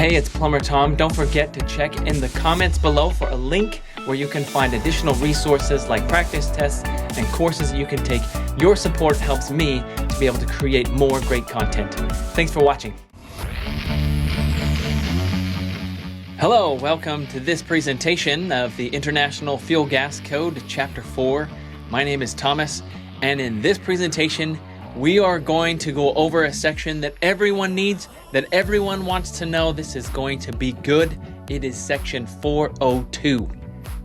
Hey, it's Plumber Tom. Don't forget to check in the comments below for a link where you can find additional resources like practice tests and courses that you can take. Your support helps me to be able to create more great content. Thanks for watching. Hello, welcome to this presentation of the International Fuel Gas Code, Chapter 4. My name is Thomas, and in this presentation, we are going to go over a section that everyone needs, that everyone wants to know. This is going to be good. It is section 402.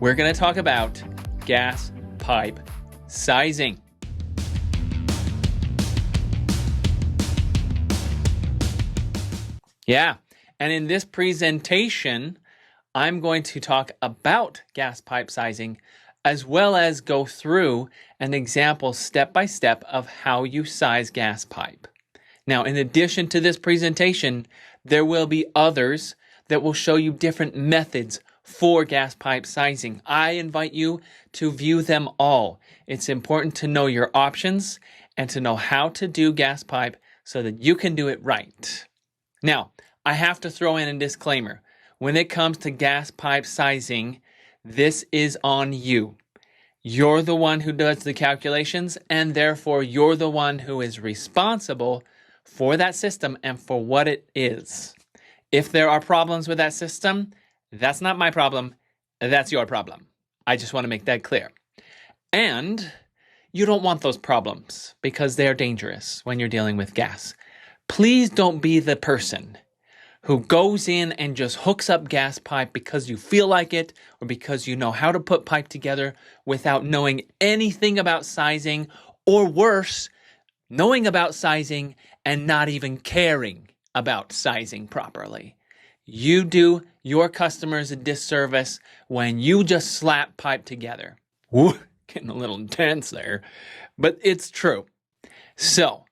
We're going to talk about gas pipe sizing. Yeah, and in this presentation, I'm going to talk about gas pipe sizing, as well as go through an example step by step of how you size gas pipe. Now, in addition to this presentation, there will be others that will show you different methods for gas pipe sizing. I invite you to view them all. It's important to know your options and to know how to do gas pipe so that you can do it right. Now, I have to throw in a disclaimer. When it comes to gas pipe sizing, this is on you. You're the one who does the calculations, and therefore you're the one who is responsible for that system and for what it is. If there are problems with that system, that's not my problem, that's your problem. I just want to make that clear. And you don't want those problems because they're dangerous when you're dealing with gas. Please don't be the person who goes in and just hooks up gas pipe because you feel like it or because you know how to put pipe together without knowing anything about sizing, or worse, knowing about sizing and not even caring about sizing properly. You do your customers a disservice when you just slap pipe together. Woo, getting a little intense there, but it's true. So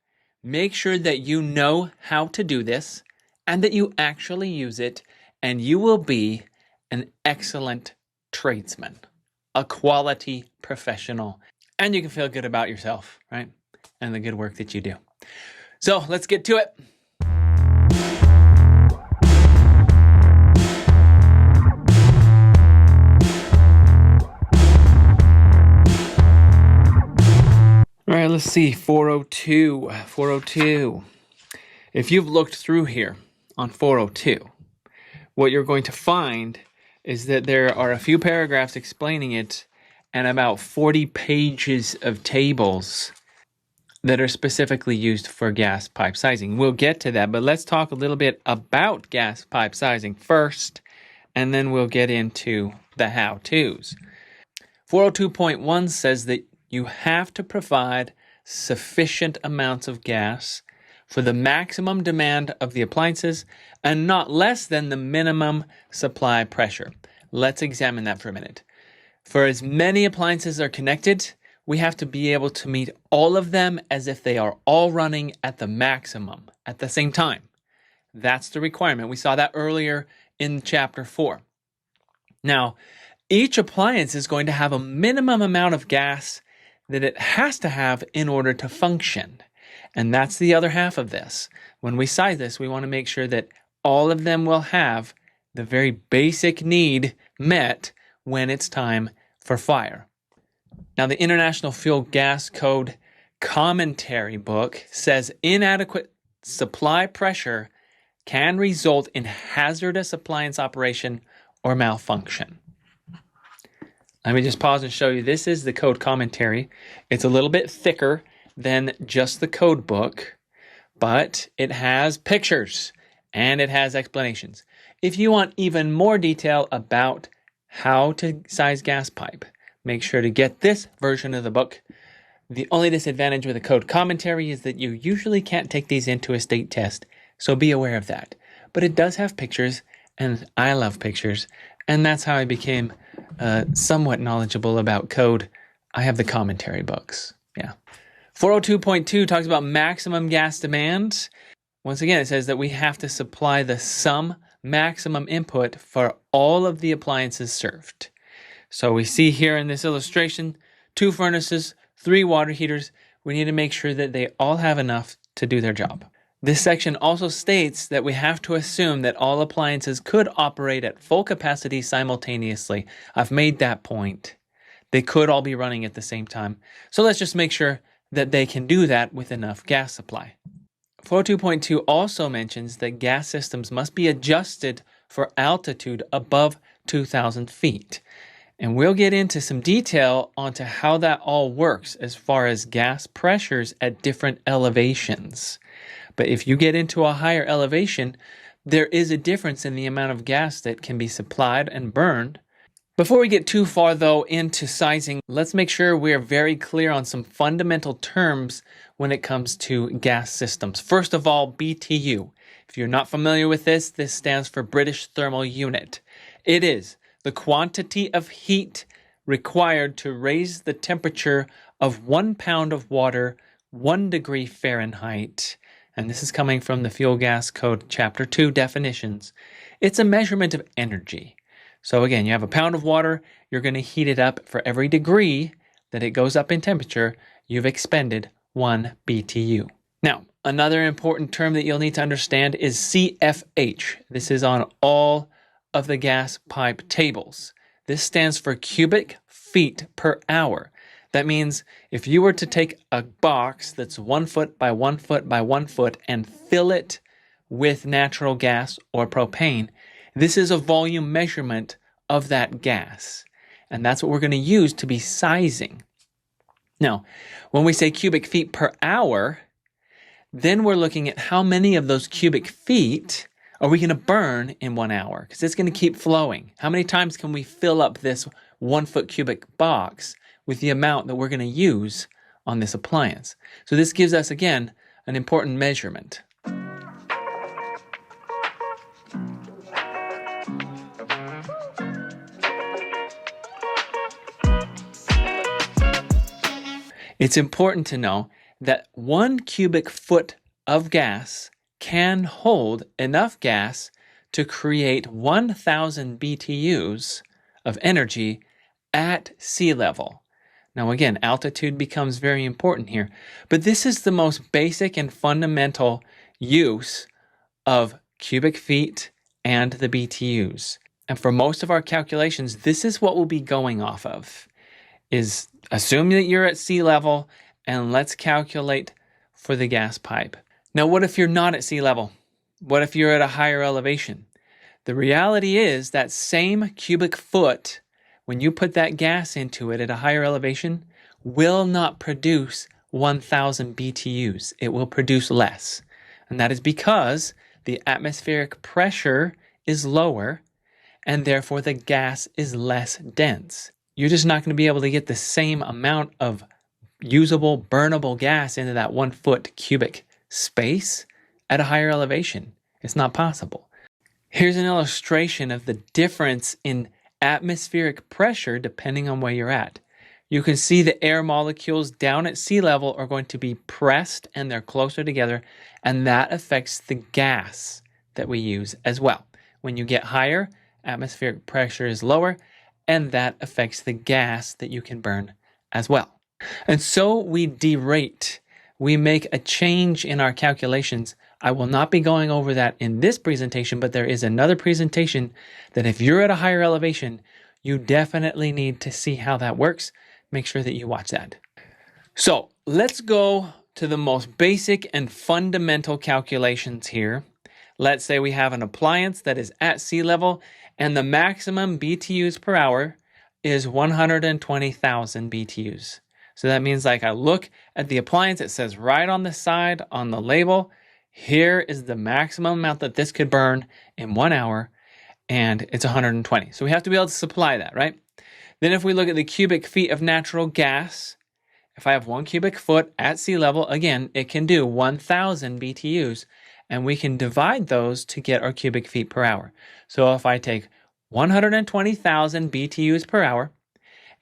make sure that you know how to do this and that you actually use it, and you will be an excellent tradesman, a quality professional, and you can feel good about yourself, right? And the good work that you do. So let's get to it. All right, let's see, 402. If you've looked through here on 402, what you're going to find is that there are a few paragraphs explaining it and about 40 pages of tables that are specifically used for gas pipe sizing. We'll get to that, but let's talk a little bit about gas pipe sizing first, and then we'll get into the how-tos. 402.1 says that you have to provide sufficient amounts of gas for the maximum demand of the appliances and not less than the minimum supply pressure. Let's examine that for a minute. For as many appliances are connected, we have to be able to meet all of them as if they are all running at the maximum at the same time. That's the requirement. We saw that earlier in chapter 4. Now, each appliance is going to have a minimum amount of gas that it has to have in order to function. And that's the other half of this. When we size this, we want to make sure that all of them will have the very basic need met when it's time for fire. Now, the International Fuel Gas Code commentary book says inadequate supply pressure can result in hazardous appliance operation or malfunction. Let me just pause and show you. This is the code commentary. It's a little bit thicker than just the code book, but it has pictures and it has explanations. If you want even more detail about how to size gas pipe, make sure to get this version of the book. The only disadvantage with the code commentary is that you usually can't take these into a state test, so be aware of that. But it does have pictures, and I love pictures, and that's how I became somewhat knowledgeable about code. I have the commentary books, yeah. 402.2 talks about maximum gas demand. Once again, it says that we have to supply the sum maximum input for all of the appliances served. So we see here in this illustration, 2 furnaces, 3 water heaters. We need to make sure that they all have enough to do their job. This section also states that we have to assume that all appliances could operate at full capacity simultaneously. I've made that point. They could all be running at the same time. So let's just make sure that they can do that with enough gas supply. 402.2 also mentions that gas systems must be adjusted for altitude above 2,000 feet. And we'll get into some detail onto how that all works as far as gas pressures at different elevations. But if you get into a higher elevation, there is a difference in the amount of gas that can be supplied and burned. Before we get too far, though, into sizing, let's make sure we're very clear on some fundamental terms when it comes to gas systems. First of all, BTU. If you're not familiar with this, this stands for British Thermal Unit. It is the quantity of heat required to raise the temperature of 1 pound of water 1 degree Fahrenheit. And this is coming from the Fuel Gas Code Chapter 2 definitions. It's a measurement of energy. So again, you have a pound of water, you're going to heat it up for every degree that it goes up in temperature, you've expended 1 BTU. Now, another important term that you'll need to understand is CFH. This is on all of the gas pipe tables. This stands for cubic feet per hour. That means if you were to take a box that's 1 foot by 1 foot by 1 foot and fill it with natural gas or propane, this is a volume measurement of that gas. And that's what we're going to use to be sizing. Now, when we say cubic feet per hour, then we're looking at how many of those cubic feet are we going to burn in 1 hour? Because it's going to keep flowing. How many times can we fill up this 1 foot cubic box with the amount that we're going to use on this appliance? So this gives us, again, an important measurement. It's important to know that 1 cubic foot of gas can hold enough gas to create 1,000 BTUs of energy at sea level. Now again, altitude becomes very important here, but this is the most basic and fundamental use of cubic feet and the BTUs. And for most of our calculations, this is what we'll be going off of, is assume that you're at sea level and let's calculate for the gas pipe. Now, what if you're not at sea level? What if you're at a higher elevation? The reality is that same cubic foot, when you put that gas into it at a higher elevation, will not produce 1,000 BTUs. It will produce less. And that is because the atmospheric pressure is lower and therefore the gas is less dense. You're just not going to be able to get the same amount of usable, burnable gas into that 1 foot cubic space at a higher elevation. It's not possible. Here's an illustration of the difference in atmospheric pressure depending on where you're at. You can see the air molecules down at sea level are going to be pressed and they're closer together, and that affects the gas that we use as well. When you get higher, atmospheric pressure is lower, and that affects the gas that you can burn as well. And so we derate. We make a change in our calculations. I will not be going over that in this presentation, but there is another presentation that if you're at a higher elevation, you definitely need to see how that works. Make sure that you watch that. So let's go to the most basic and fundamental calculations here. Let's say we have an appliance that is at sea level and the maximum BTUs per hour is 120,000 BTUs. So that means like I look at the appliance, it says right on the side on the label, here is the maximum amount that this could burn in 1 hour, and it's 120. So we have to be able to supply that, right? Then if we look at the cubic feet of natural gas, if I have 1 cubic foot at sea level, again, it can do 1,000 BTUs, and we can divide those to get our cubic feet per hour. So if I take 120,000 BTUs per hour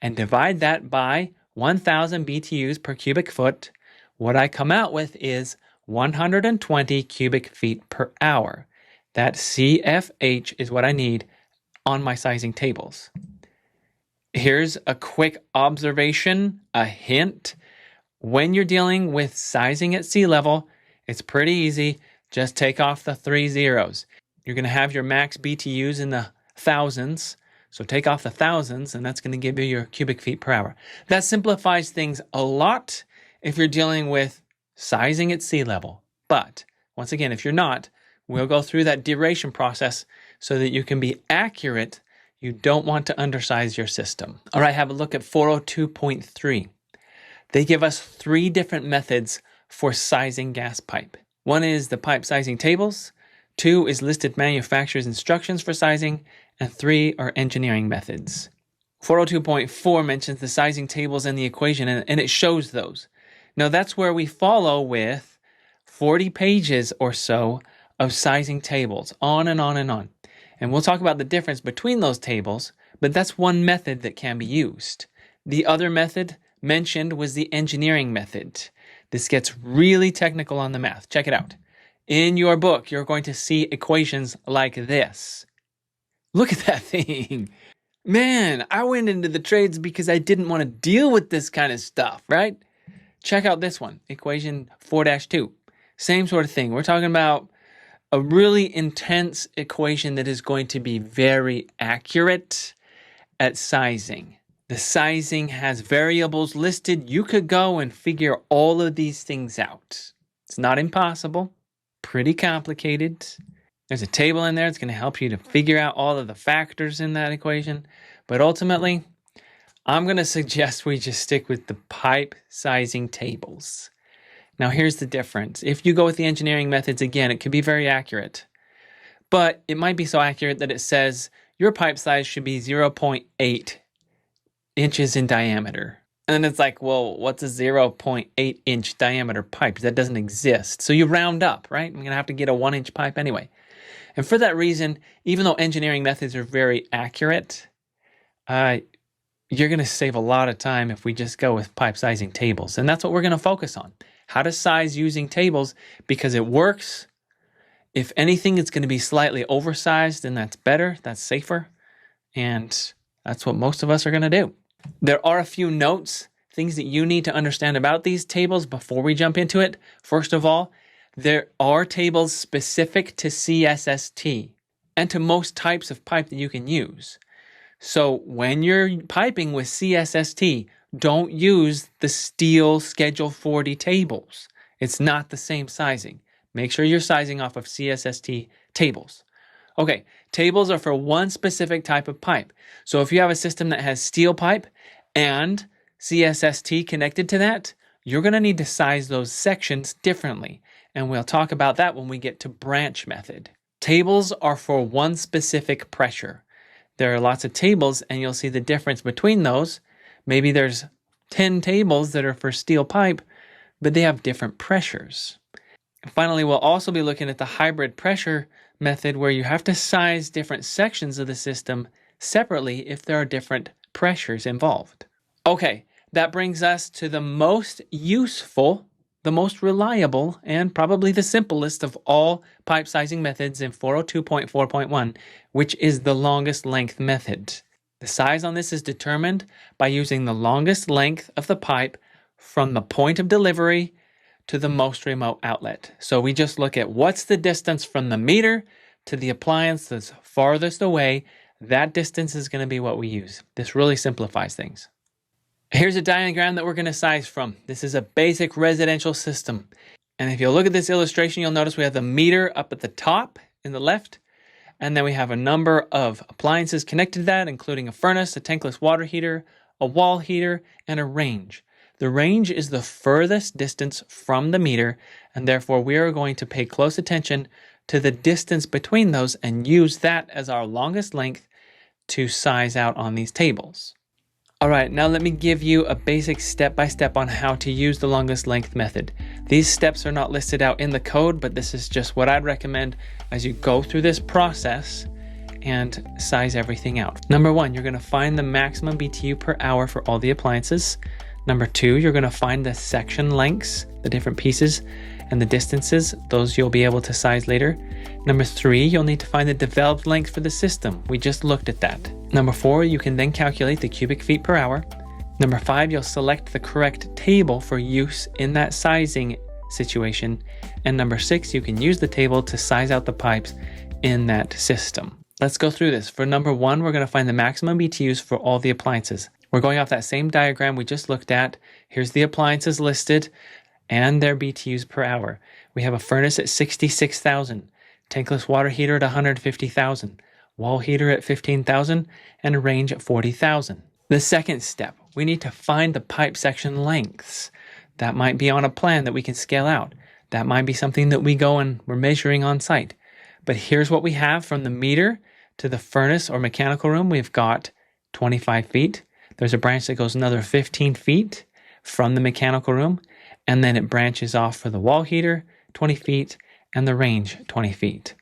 and divide that by 1,000 BTUs per cubic foot, what I come out with is 120 cubic feet per hour. That CFH is what I need on my sizing tables. Here's a quick observation, a hint. When you're dealing with sizing at sea level, It's pretty easy. Just take off the 3 zeros. You're going to have your max BTUs in the thousands. So take off the thousands, and that's going to give you your cubic feet per hour. That simplifies things a lot if you're dealing with sizing at sea level. But once again, if you're not, we'll go through that duration process so that you can be accurate. You don't want to undersize your system. All right, have a look at 402.3. They give us 3 different methods for sizing gas pipe. One is the pipe sizing tables, 2 is listed manufacturer's instructions for sizing, and 3 are engineering methods. 402.4 mentions the sizing tables and the equation, and it shows those. Now that's where we follow with 40 pages or so of sizing tables, on and on and on. And we'll talk about the difference between those tables, but that's one method that can be used. The other method mentioned was the engineering method. This gets really technical on the math. Check it out. In your book, you're going to see equations like this. Look at that thing. Man, I went into the trades because I didn't want to deal with this kind of stuff, right? Check out this one, equation 4-2. Same sort of thing. We're talking about a really intense equation that is going to be very accurate at sizing. The sizing has variables listed. You could go and figure all of these things out. It's not impossible, pretty complicated. There's a table in there that's going to help you to figure out all of the factors in that equation. But ultimately, I'm going to suggest we just stick with the pipe sizing tables. Now, here's the difference. If you go with the engineering methods, again, it could be very accurate. But it might be so accurate that it says your pipe size should be 0.8 inches in diameter. And then it's like, well, what's a 0.8 inch diameter pipe? That doesn't exist. So you round up, right? I'm going to have to get a 1 inch pipe anyway. And for that reason, even though engineering methods are very accurate, you're going to save a lot of time if we just go with pipe sizing tables. And that's what we're going to focus on. How to size using tables, because it works. If anything, it's going to be slightly oversized, and that's better, that's safer. And that's what most of us are going to do. There are a few notes, things that you need to understand about these tables before we jump into it. First of all, there are tables specific to CSST and to most types of pipe that you can use. So when you're piping with CSST, don't use the steel Schedule 40 tables. It's not the same sizing. Make sure you're sizing off of CSST tables. Okay, tables are for one specific type of pipe. So if you have a system that has steel pipe and CSST connected to that, you're going to need to size those sections differently. And we'll talk about that when we get to branch method. Tables are for one specific pressure. There are lots of tables, and you'll see the difference between those. Maybe there's 10 tables that are for steel pipe, but they have different pressures. And finally, we'll also be looking at the hybrid pressure method, where you have to size different sections of the system separately if there are different pressures involved. Okay, that brings us to the most useful, the most reliable, and probably the simplest of all pipe sizing methods in 402.4.1, which is the longest length method. The size on this is determined by using the longest length of the pipe from the point of delivery to the most remote outlet. So we just look at what's the distance from the meter to the appliance that's farthest away. That distance is going to be what we use. This really simplifies things. Here's a diagram that we're going to size from. This is a basic residential system. And if you look at this illustration, you'll notice we have the meter up at the top in the left. And then we have a number of appliances connected to that, including a furnace, a tankless water heater, a wall heater, and a range. The range is the furthest distance from the meter, and therefore we are going to pay close attention to the distance between those and use that as our longest length to size out on these tables. All right, now let me give you a basic step-by-step on how to use the longest length method. These steps are not listed out in the code, but this is just what I'd recommend as you go through this process and size everything out. Number 1, you're going to find the maximum BTU per hour for all the appliances. Number 2, you're going to find the section lengths, the different pieces, and the distances. Those you'll be able to size later. Number 3, you'll need to find the developed length for the system. We just looked at that. Number 4, you can then calculate the cubic feet per hour. Number 5, you'll select the correct table for use in that sizing situation. And number 6, you can use the table to size out the pipes in that system. Let's go through this. For number 1, we're going to find the maximum BTUs for all the appliances. We're going off that same diagram we just looked at. Here's the appliances listed and their BTUs per hour. We have a furnace at 66,000, tankless water heater at 150,000, wall heater at 15,000, and a range at 40,000. The second step, we need to find the pipe section lengths. That might be on a plan that we can scale out. That might be something that we go and we're measuring on site. But here's what we have from the meter to the furnace or mechanical room. We've got 25 feet. There's a branch that goes another 15 feet from the mechanical room. And then it branches off for the wall heater, 20 feet, and the range, 20 feet.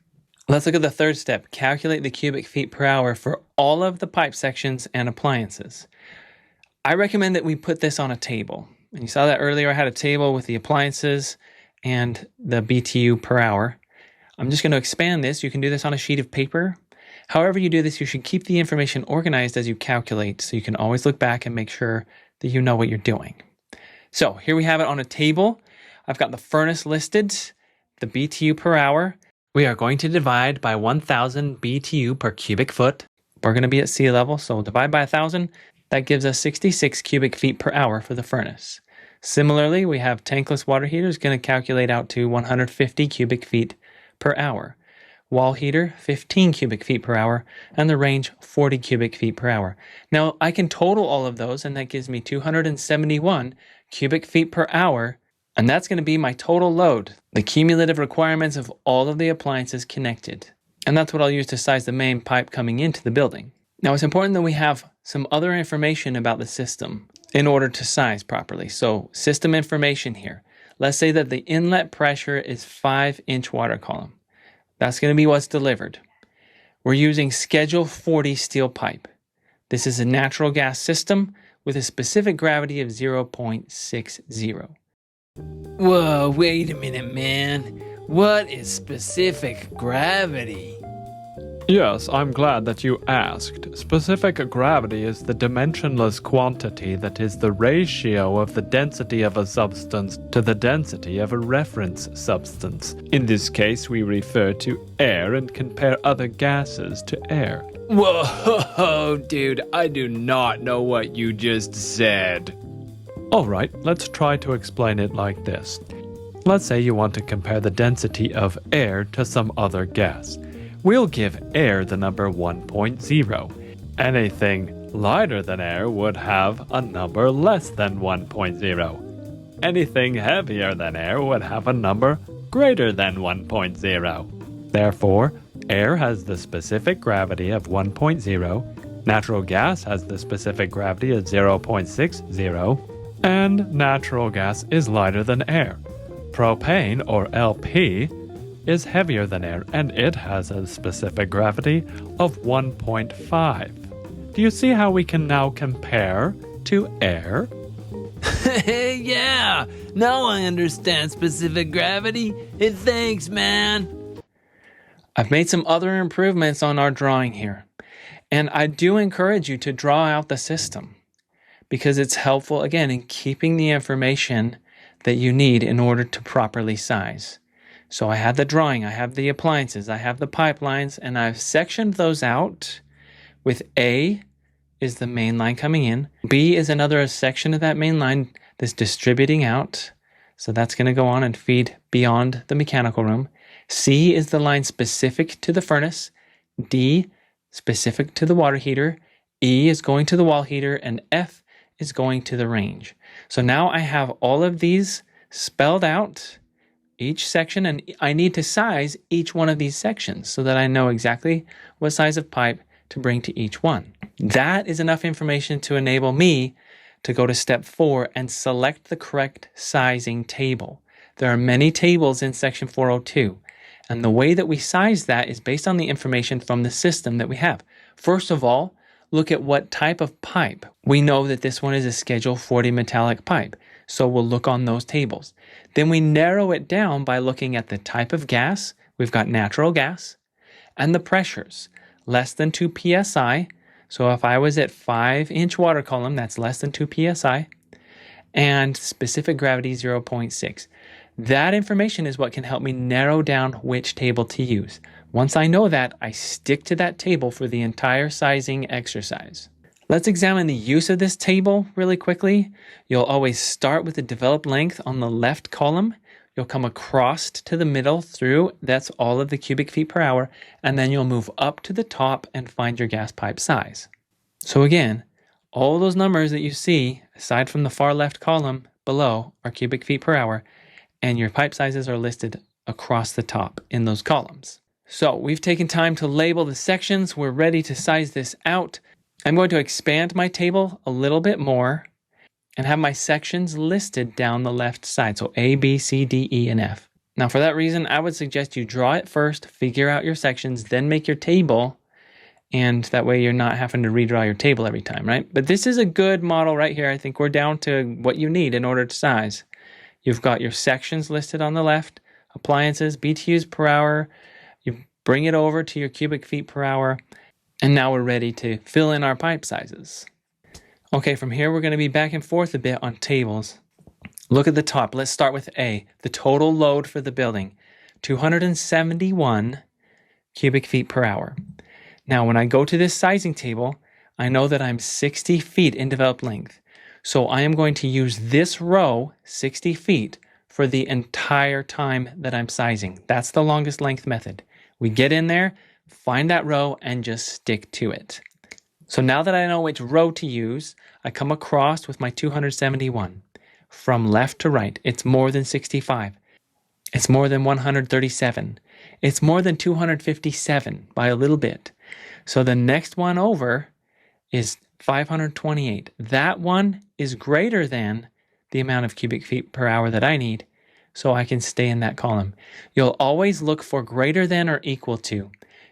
Let's look at the third step. Calculate the cubic feet per hour for all of the pipe sections and appliances. I recommend that we put this on a table. And you saw that earlier. I had a table with the appliances and the BTU per hour. I'm just going to expand this. You can do this on a sheet of paper. However you do this, you should keep the information organized as you calculate, so you can always look back and make sure that you know what you're doing. So here we have it on a table. I've got the furnace listed, the BTU per hour. We are going to divide by 1,000 BTU per cubic foot. We're going to be at sea level, so we'll divide by 1,000. That gives us 66 cubic feet per hour for the furnace. Similarly, we have tankless water heater is going to calculate out to 150 cubic feet per hour. Wall heater, 15 cubic feet per hour, and the range, 40 cubic feet per hour. Now, I can total all of those, and that gives me 271 cubic feet per hour, and that's going to be my total load, the cumulative requirements of all of the appliances connected. And that's what I'll use to size the main pipe coming into the building. Now, it's important that we have some other information about the system in order to size properly. So, system information here. Let's say that the inlet pressure is 5-inch water column. That's going to be what's delivered. We're using Schedule 40 steel pipe. This is a natural gas system with a specific gravity of 0.60. Whoa, wait a minute, man. What is specific gravity? Yes, I'm glad that you asked. Specific gravity is the dimensionless quantity that is the ratio of the density of a substance to the density of a reference substance. In this case, we refer to air and compare other gases to air. Whoa, dude, I do not know what you just said. Alright, let's try to explain it like this. Let's say you want to compare the density of air to some other gas. We'll give air the number 1.0. Anything lighter than air would have a number less than 1.0. Anything heavier than air would have a number greater than 1.0. Therefore, air has the specific gravity of 1.0, natural gas has the specific gravity of 0.60, and natural gas is lighter than air. Propane, or LP, is heavier than air, and it has a specific gravity of 1.5. Do you see how we can now compare to air? Yeah, now I understand specific gravity. Thanks, man. I've made some other improvements on our drawing here, and I do encourage you to draw out the system because it's helpful, again, in keeping the information that you need in order to properly size. So I have the drawing, I have the appliances, I have the pipelines, and I've sectioned those out with A is the main line coming in. B is another section of that main line that's distributing out. So that's going to go on and feed beyond the mechanical room. C is the line specific to the furnace. D, specific to the water heater. E is going to the wall heater, and F is going to the range. So now I have all of these spelled out, each section, and I need to size each one of these sections so that I know exactly what size of pipe to bring to each one. That is enough information to enable me to go to step 4 and select the correct sizing table. There are many tables in section 402, and the way that we size that is based on the information from the system that we have. First of all, look at what type of pipe. We know that this one is a Schedule 40 metallic pipe, so we'll look on those tables. Then we narrow it down by looking at the type of gas. We've got natural gas, and the pressures, less than 2 psi. So if I was at 5-inch water column, that's less than 2 psi, and specific gravity 0.6. That information is what can help me narrow down which table to use. Once I know that, I stick to that table for the entire sizing exercise. Let's examine the use of this table really quickly. You'll always start with the developed length on the left column. You'll come across to the middle through, that's all of the cubic feet per hour, and then you'll move up to the top and find your gas pipe size. So again, all those numbers that you see, aside from the far left column below, are cubic feet per hour, and your pipe sizes are listed across the top in those columns. So we've taken time to label the sections. We're ready to size this out. I'm going to expand my table a little bit more and have my sections listed down the left side. So A, B, C, D, E, and F. Now for that reason, I would suggest you draw it first, figure out your sections, then make your table. And that way you're not having to redraw your table every time, right? But this is a good model right here. I think we're down to what you need in order to size. You've got your sections listed on the left, appliances, BTUs per hour. You bring it over to your cubic feet per hour. And now we're ready to fill in our pipe sizes. Okay, from here we're going to be back and forth a bit on tables. Look at the top. Let's start with A, the total load for the building, 271 cubic feet per hour. Now, when I go to this sizing table, I know that I'm 60 feet in developed length. So I am going to use this row, 60 feet, for the entire time that I'm sizing. That's the longest length method. We get in there, find that row, and just stick to it. So now that I know which row to use, I come across with my 271. From left to right, it's more than 65. It's more than 137. It's more than 257 by a little bit. So the next one over is 528. That one is greater than the amount of cubic feet per hour that I need, so I can stay in that column. You'll always look for greater than or equal to.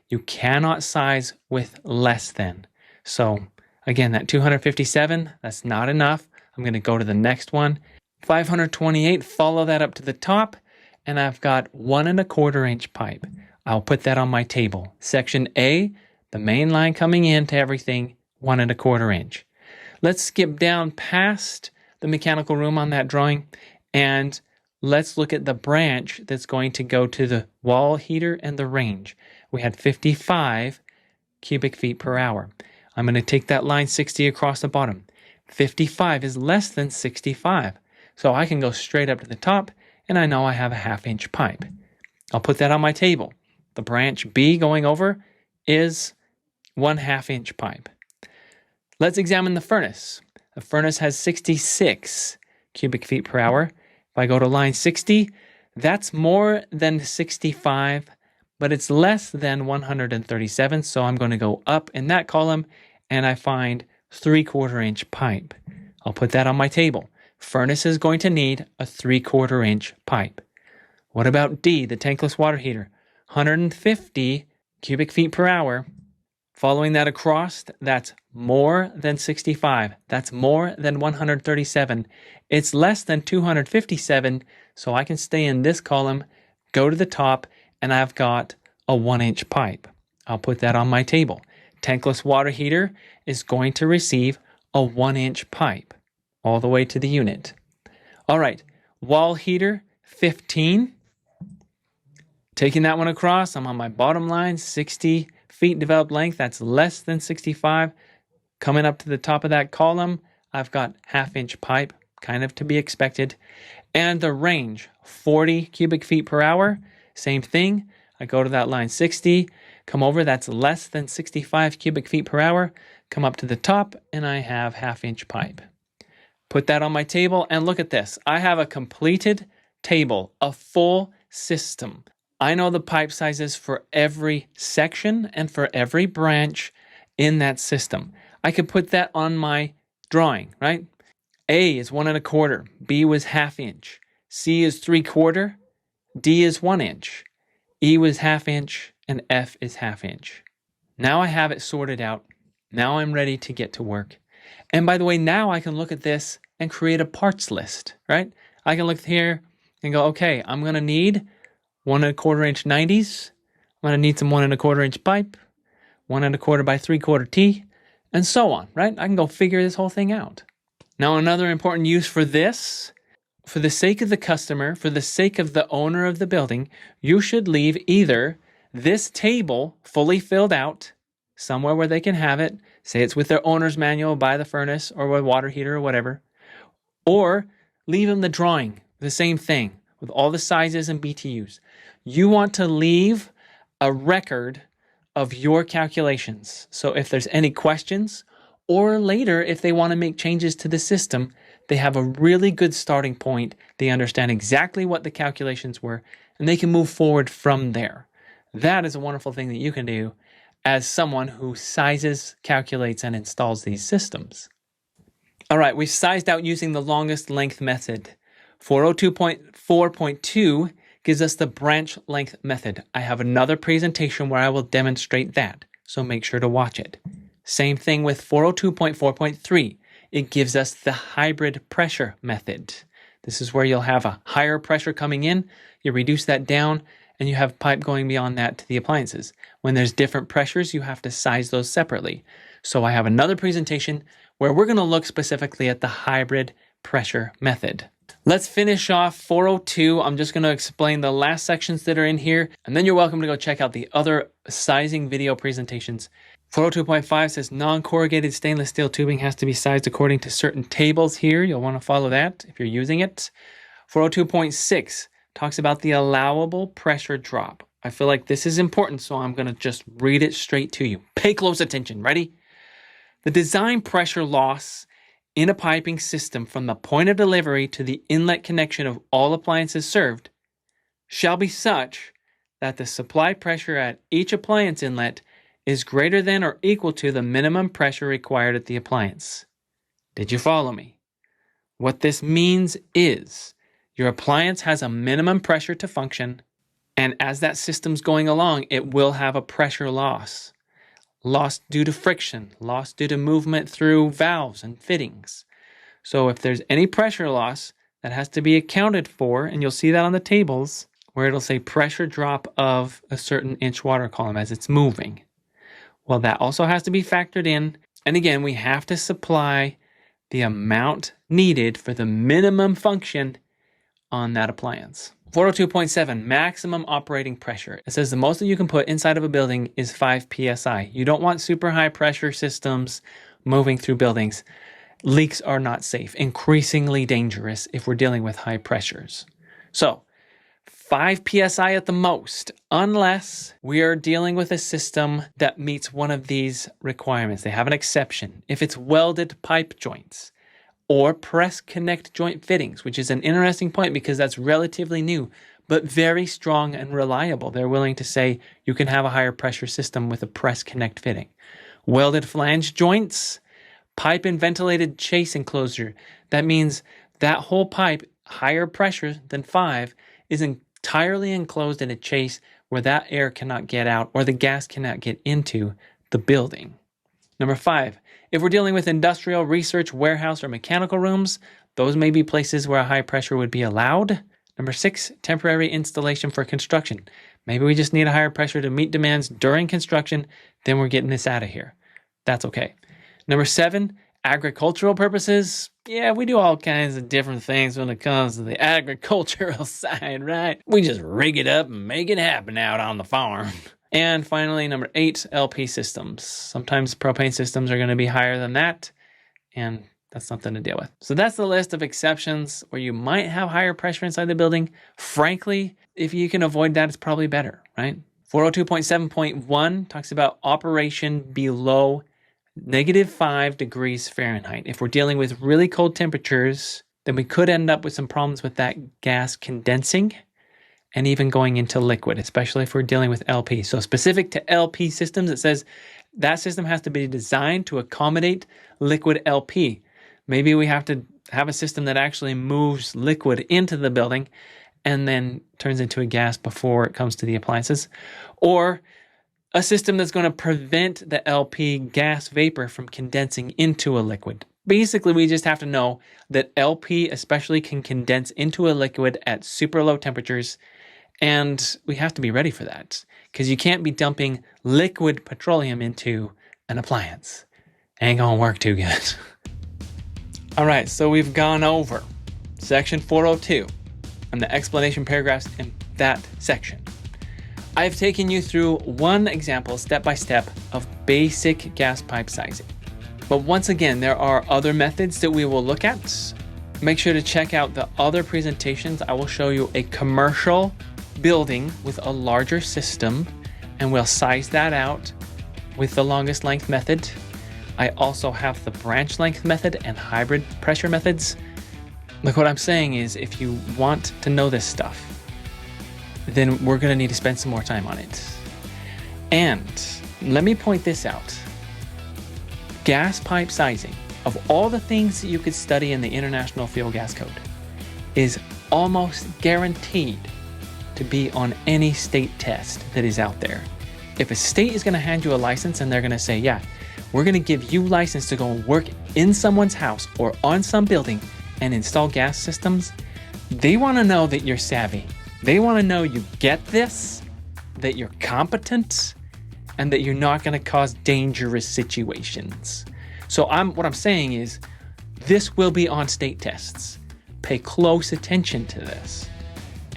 You cannot size with less than. So again, that 257, that's not enough. I'm going to go to the next one. 528, follow that up to the top, and I've got 1 1/4 inch pipe. I'll put that on my table. Section A, the main line coming in to everything, 1 1/4 inch. Let's skip down past the mechanical room on that drawing, and let's look at the branch that's going to go to the wall heater and the range. We had 55 cubic feet per hour. I'm going to take that line 60 across the bottom. 55 is less than 65. So I can go straight up to the top, and I know I have a 1/2 inch pipe. I'll put that on my table. The branch B going over is 1/2 inch pipe. Let's examine the furnace. The furnace has 66 cubic feet per hour. If I go to line 60, that's more than 65, but it's less than 137. So I'm going to go up in that column, and I find 3/4 inch pipe. I'll put that on my table. Furnace is going to need a 3/4 inch pipe. What about D, the tankless water heater? 150 cubic feet per hour. Following that across, that's more than 65. That's more than 137. It's less than 257, so I can stay in this column, go to the top, and I've got a 1 inch pipe. I'll put that on my table. Tankless water heater is going to receive a 1 inch pipe all the way to the unit. All right, wall heater, 15. Taking that one across, I'm on my bottom line, 60 feet developed length. That's less than 65. Coming up to the top of that column, I've got 1/2 inch pipe, kind of to be expected. And the range, 40 cubic feet per hour. Same thing. I go to that line 60, come over, that's less than 65 cubic feet per hour. Come up to the top, and I have 1/2 inch pipe. Put that on my table, and look at this. I have a completed table, a full system. I know the pipe sizes for every section and for every branch in that system. I could put that on my drawing, right? A is 1 1/4, B was 1/2 inch, C is 3/4, D is 1 inch, E was 1/2 inch, and F is 1/2 inch. Now I have it sorted out. Now I'm ready to get to work. And by the way, now I can look at this and create a parts list, right? I can look here and go, okay, I'm going to need 1 1/4 inch 90s. I'm going to need some 1 1/4 inch pipe, 1 1/4 by 3/4 T, and so on, right? I can go figure this whole thing out. Now, another important use for this, for the sake of the customer, for the sake of the owner of the building, you should leave either this table fully filled out somewhere where they can have it, say it's with their owner's manual by the furnace or with water heater or whatever, or leave them the drawing, the same thing with all the sizes and BTUs. You want to leave a record of your calculations. So if there's any questions, or later if they want to make changes to the system, they have a really good starting point. They understand exactly what the calculations were, and they can move forward from there. That is a wonderful thing that you can do as someone who sizes, calculates, and installs these systems. All right, we've sized out using the longest length method. 402.4.2 gives us the branch length method. I have another presentation where I will demonstrate that, so make sure to watch it. Same thing with 402.4.3. It gives us the hybrid pressure method. This is where you'll have a higher pressure coming in, you reduce that down, and you have pipe going beyond that to the appliances. When there's different pressures, you have to size those separately. So I have another presentation where we're going to look specifically at the hybrid pressure method. Let's finish off 402. I'm just going to explain the last sections that are in here, and then you're welcome to go check out the other sizing video presentations. 402.5 says non-corrugated stainless steel tubing has to be sized according to certain tables here. You'll want to follow that if you're using it. 402.6 talks about the allowable pressure drop. I feel like this is important, so I'm going to just read it straight to you. Pay close attention. Ready? The design pressure loss in a piping system from the point of delivery to the inlet connection of all appliances served shall be such that the supply pressure at each appliance inlet is greater than or equal to the minimum pressure required at the appliance. Did you follow me? What this means is your appliance has a minimum pressure to function, and as that system's going along, it will have a pressure loss. Loss due to friction, loss due to movement through valves and fittings. So if there's any pressure loss, that has to be accounted for, and you'll see that on the tables where it'll say pressure drop of a certain inch water column as it's moving. Well, that also has to be factored in. And again, we have to supply the amount needed for the minimum function on that appliance. 402.7, maximum operating pressure. It says the most that you can put inside of a building is 5 psi. You don't want super high pressure systems moving through buildings. Leaks are not safe, increasingly dangerous if we're dealing with high pressures. So 5 psi at the most, unless we are dealing with a system that meets one of these requirements. They have an exception. If it's welded pipe joints or press connect joint fittings, which is an interesting point because that's relatively new, but very strong and reliable. They're willing to say you can have a higher pressure system with a press connect fitting. Welded flange joints, pipe and ventilated chase enclosure. That means that whole pipe, higher pressure than 5, is entirely enclosed in a chase where that air cannot get out or the gas cannot get into the building. Number 5, if we're dealing with industrial, research, warehouse, or mechanical rooms, those may be places where a high pressure would be allowed. Number 6, temporary installation for construction. Maybe we just need a higher pressure to meet demands during construction, then we're getting this out of here. That's okay. Number 7, agricultural purposes. Yeah, we do all kinds of different things when it comes to the agricultural side, right? We just rig it up and make it happen out on the farm. And finally, number 8, LP systems. Sometimes propane systems are going to be higher than that, and that's something to deal with. So that's the list of exceptions where you might have higher pressure inside the building. Frankly, if you can avoid that, it's probably better, right? 402.7.1 talks about operation below -5 degrees Fahrenheit. If we're dealing with really cold temperatures, then we could end up with some problems with that gas condensing and even going into liquid, especially if we're dealing with LP. So specific to LP systems, it says that system has to be designed to accommodate liquid LP. Maybe we have to have a system that actually moves liquid into the building and then turns into a gas before it comes to the appliances. Or a system that's going to prevent the LP gas vapor from condensing into a liquid. Basically, we just have to know that LP especially can condense into a liquid at super low temperatures, and we have to be ready for that because you can't be dumping liquid petroleum into an appliance. Ain't gonna work too good. All right, so we've gone over section 402, and the explanation paragraphs in that section. I've taken you through one example step by step of basic gas pipe sizing. But once again, there are other methods that we will look at. Make sure to check out the other presentations. I will show you a commercial building with a larger system, and we'll size that out with the longest length method. I also have the branch length method and hybrid pressure methods. Look, what I'm saying is, if you want to know this stuff, then we're gonna need to spend some more time on it. And let me point this out. Gas pipe sizing, of all the things that you could study in the International Fuel Gas Code, is almost guaranteed to be on any state test that is out there. If a state is gonna hand you a license and they're gonna say, yeah, we're gonna give you license to go work in someone's house or on some building and install gas systems, they wanna know that you're savvy. They wanna know you get this, that you're competent, and that you're not gonna cause dangerous situations. So what I'm saying is, this will be on state tests. Pay close attention to this,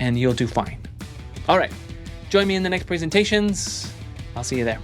and you'll do fine. All right, join me in the next presentations. I'll see you there.